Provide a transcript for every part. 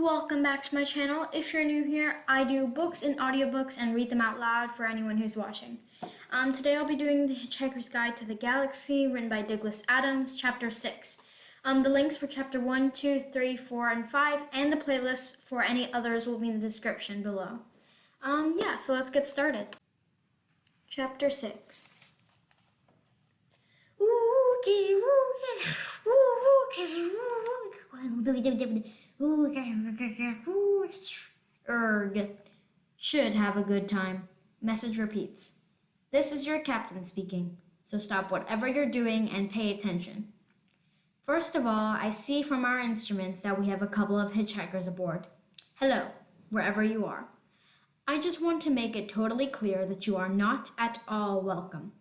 and welcome back to my channel. If you're new here, I do books and audiobooks and read them out loud for anyone who's watching. Today I'll be doing The Hitchhiker's Guide to the Galaxy, written by Douglas Adams, Chapter 6. The links for Chapter 1, 2, 3, 4, and 5, and the playlist for any others will be in the description below. So let's get started. Chapter 6. Erg. Should have a good time. Message repeats. This is your captain speaking, so stop whatever you're doing and pay attention. First of all, I see from our instruments that we have a couple of hitchhikers aboard. Hello, wherever you are. I just want to make it totally clear that you are not at all welcome.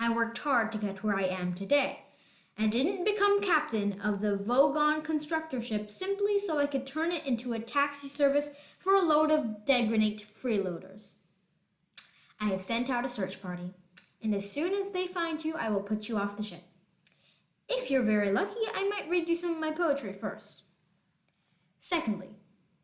I worked hard to get where I am today, and didn't become captain of the Vogon constructor ship simply so I could turn it into a taxi service for a load of degradate freeloaders. I have sent out a search party, and as soon as they find you, I will put you off the ship. If you're very lucky, I might read you some of my poetry first. Secondly,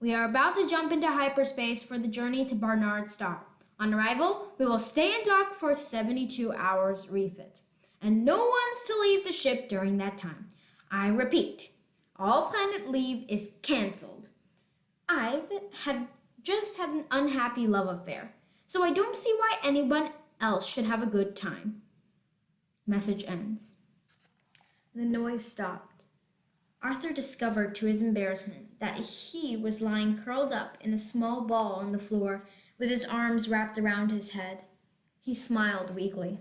we are about to jump into hyperspace for the journey to Barnard Star. On arrival, we will stay in dock for 72 hours refit, and no one's to leave the ship during that time. I repeat, all planet leave is cancelled. I've just had an unhappy love affair, so I don't see why anyone else should have a good time. Message ends. The noise stopped. Arthur discovered to his embarrassment that he was lying curled up in a small ball on the floor with his arms wrapped around his head. He smiled weakly.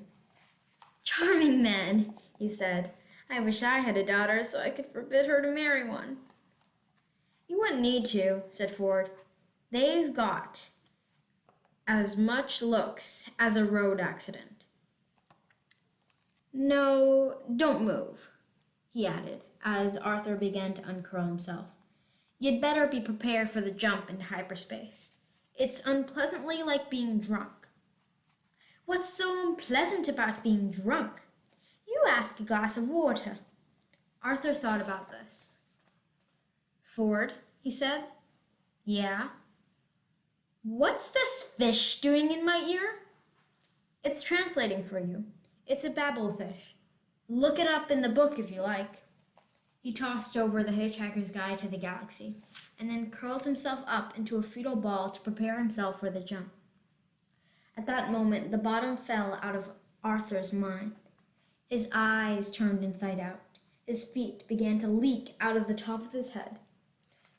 Charming man, he said. I wish I had a daughter so I could forbid her to marry one. You wouldn't need to, said Ford. They've got as much looks as a road accident. No, don't move, he added, as Arthur began to uncurl himself. You'd better be prepared for the jump into hyperspace. It's unpleasantly like being drunk. What's so unpleasant about being drunk? You ask a glass of water. Arthur thought about this. Ford, he said. Yeah? What's this fish doing in my ear? It's translating for you. It's a Babbel fish. Look it up in the book if you like. He tossed over The Hitchhiker's Guide to the Galaxy, and then curled himself up into a fetal ball to prepare himself for the jump. At that moment, the bottom fell out of Arthur's mind. His eyes turned inside out. His feet began to leak out of the top of his head.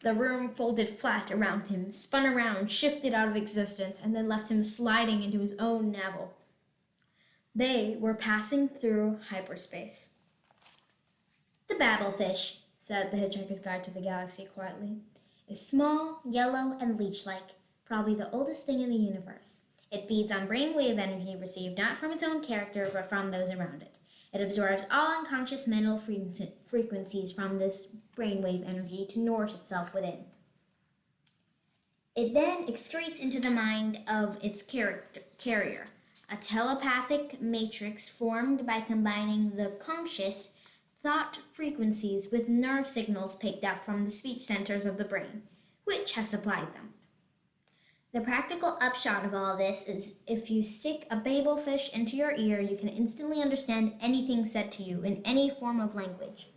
The room folded flat around him, spun around, shifted out of existence, and then left him sliding into his own navel. They were passing through hyperspace. The Babbel fish, said The Hitchhiker's Guide to the Galaxy quietly, is small, yellow, and leech-like, probably the oldest thing in the universe. It feeds on brainwave energy received not from its own character, but from those around it. It absorbs all unconscious mental frequencies from this brainwave energy to nourish itself within. It then excretes into the mind of its carrier, a telepathic matrix formed by combining the conscious thought frequencies with nerve signals picked up from the speech centers of the brain, which has supplied them. The practical upshot of all this is if you stick a Babbel fish into your ear, you can instantly understand anything said to you in any form of language.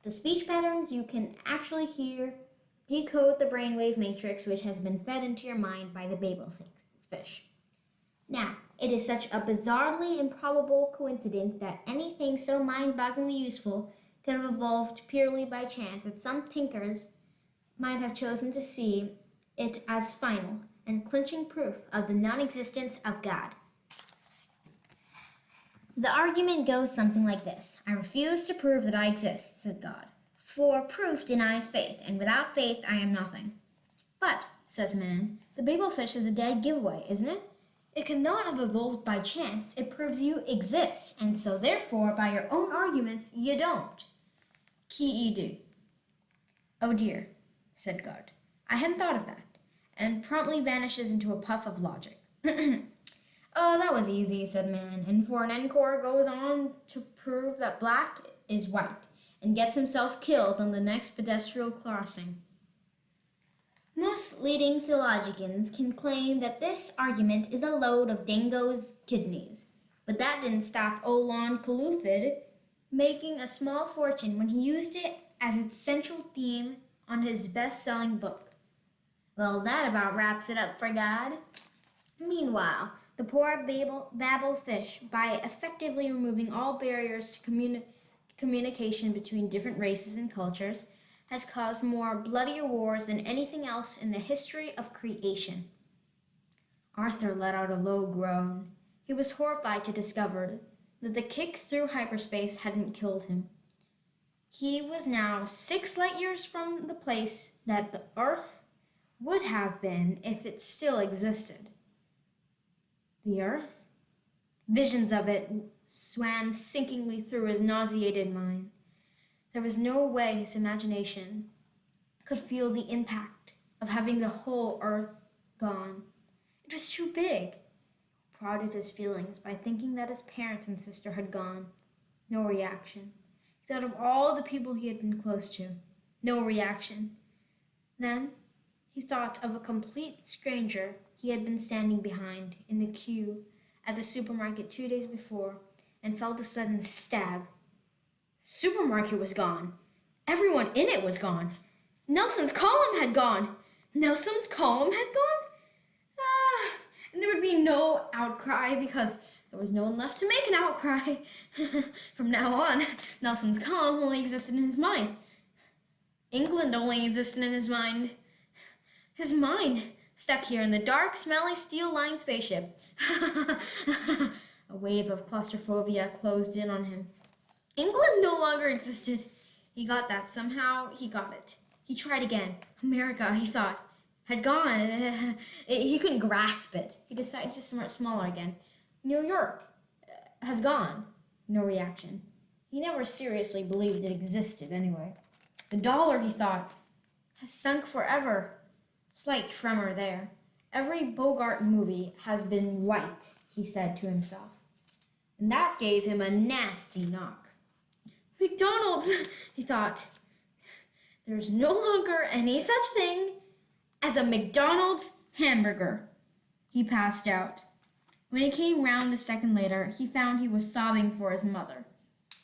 The speech patterns you can actually hear decode the brainwave matrix which has been fed into your mind by the Babbel fish. Now, it is such a bizarrely improbable coincidence that anything so mind-bogglingly useful could have evolved purely by chance that some tinkers might have chosen to see it as final and clinching proof of the non-existence of God. The argument goes something like this. I refuse to prove that I exist, said God, for proof denies faith, and without faith I am nothing. But, says man, the Babbel fish is a dead giveaway, isn't it? It cannot have evolved by chance. It proves you exist, and so therefore, by your own arguments, you don't. Ki-e-do. Oh dear, said God. I hadn't thought of that, and promptly vanishes into a puff of logic. Oh, that was easy, said man, and for an encore goes on to prove that black is white, and gets himself killed on the next pedestrian crossing. Most leading theologians can claim that this argument is a load of Dango's kidneys, but that didn't stop Olon Kalufid making a small fortune when he used it as its central theme on his best-selling book. Well, that about wraps it up for God. Meanwhile, the poor Babbel fish, by effectively removing all barriers to communication between different races and cultures, has caused more bloodier wars than anything else in the history of creation. Arthur let out a low groan. He was horrified to discover that the kick through hyperspace hadn't killed him. He was now 6 light years from the place that the Earth would have been if it still existed. The Earth? Visions of it swam sinkingly through his nauseated mind. There was no way his imagination could feel the impact of having the whole Earth gone. It was too big. He prodded his feelings by thinking that his parents and sister had gone. No reaction. He thought of all the people he had been close to. No reaction. Then he thought of a complete stranger he had been standing behind in the queue at the supermarket 2 days before and felt a sudden stab. Supermarket was gone. Everyone in it was gone. Nelson's column had gone. Nelson's column had gone? And there would be no outcry because there was no one left to make an outcry. From now on, Nelson's column only existed in his mind. England only existed in his mind. His mind, stuck here in the dark, smelly, steel-lined spaceship. A wave of claustrophobia closed in on him. England no longer existed. He got that. Somehow he got it. He tried again. America, he thought, had gone. He couldn't grasp it. He decided to start smaller again. New York has gone. No reaction. He never seriously believed it existed anyway. The dollar, he thought, has sunk forever. Slight tremor there. Every Bogart movie has been white, he said to himself. And that gave him a nasty knock. McDonald's, he thought. There's no longer any such thing as a McDonald's hamburger. He passed out. When he came round a second later, he found he was sobbing for his mother.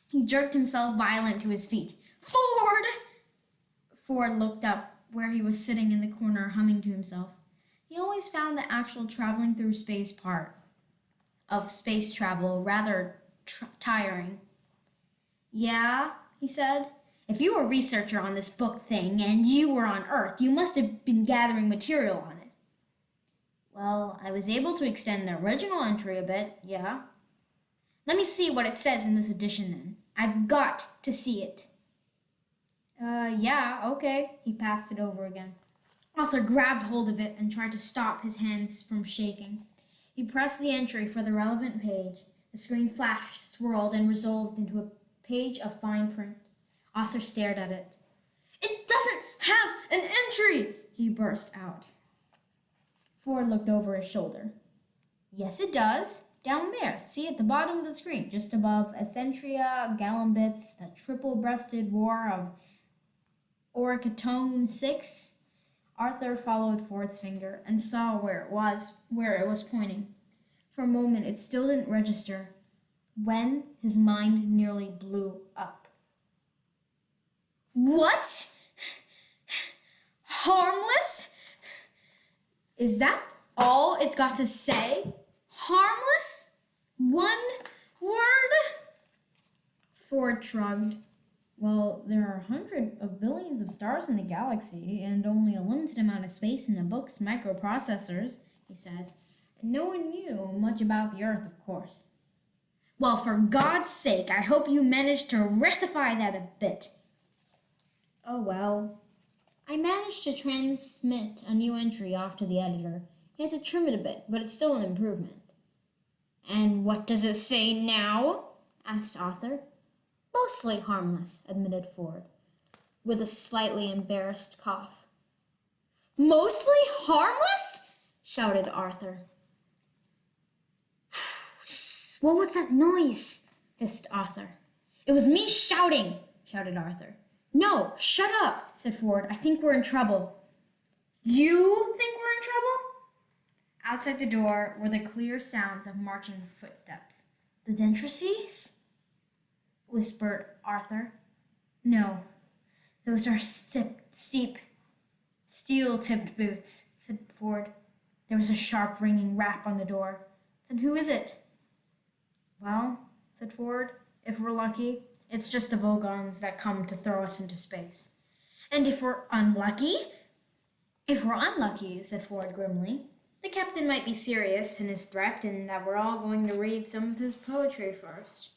He jerked himself violent to his feet. Ford! Ford looked up where he was sitting in the corner humming to himself. He always found the actual traveling through space part of space travel rather tiring. Yeah, he said. If you were a researcher on this book thing and you were on Earth, you must have been gathering material on it. Well, I was able to extend the original entry a bit, yeah. Let me see what it says in this edition then. I've got to see it. Yeah, okay. He passed it over again. Arthur grabbed hold of it and tried to stop his hands from shaking. He pressed the entry for the relevant page. The screen flashed, swirled, and resolved into a page of fine print. Arthur stared at it. It doesn't have an entry, he burst out. Ford looked over his shoulder. Yes, it does. Down there. See at the bottom of the screen, just above Essentia, Galambits, the triple-breasted war of Oricatone 6. Arthur followed Ford's finger and saw where it was pointing. For a moment, it still didn't register, when his mind nearly blew up. What? Harmless? Is that all it's got to say? Harmless? One word? Ford shrugged. Well, there are hundreds of billions of stars in the galaxy, and only a limited amount of space in the book's microprocessors, he said. No one knew much about the Earth, of course. Well, for God's sake, I hope you managed to rectify that a bit. Oh, well. I managed to transmit a new entry off to the editor. He had to trim it a bit, but it's still an improvement. And what does it say now? Asked Arthur. Mostly harmless, admitted Ford, with a slightly embarrassed cough. Mostly harmless? Shouted Arthur. What was that noise? Hissed Arthur. It was me shouting, shouted Arthur. No, shut up, said Ford. I think we're in trouble. You think we're in trouble? Outside the door were the clear sounds of marching footsteps. The Dentrices? Whispered Arthur. No, those are steep, steel-tipped boots, said Ford. There was a sharp ringing rap on the door. Then who is it? Well, said Ford, if we're lucky, it's just the Vogons that come to throw us into space. And if we're unlucky? If we're unlucky, said Ford grimly, the captain might be serious in his threat and that we're all going to read some of his poetry first.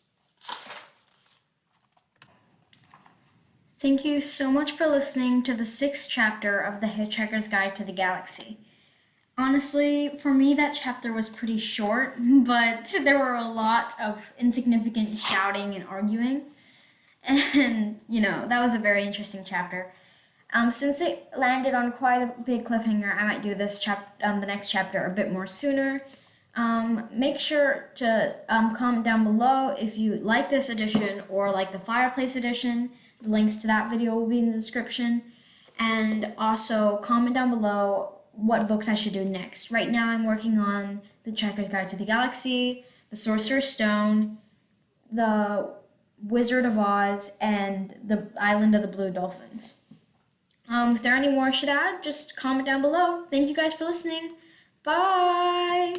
Thank you so much for listening to the 6th chapter of The Hitchhiker's Guide to the Galaxy. Honestly, for me that chapter was pretty short, but there were a lot of insignificant shouting and arguing. And, that was a very interesting chapter. Since it landed on quite a big cliffhanger, I might do this the next chapter a bit more sooner. Make sure to comment down below if you like this edition or like the Fireplace edition. The links to that video will be in the description. And also comment down below what books I should do next. Right now I'm working on The Hitchhiker's Guide to the Galaxy, The Sorcerer's Stone, The Wizard of Oz, and The Island of the Blue Dolphins. If there are any more I should add, just comment down below. Thank you guys for listening. Bye!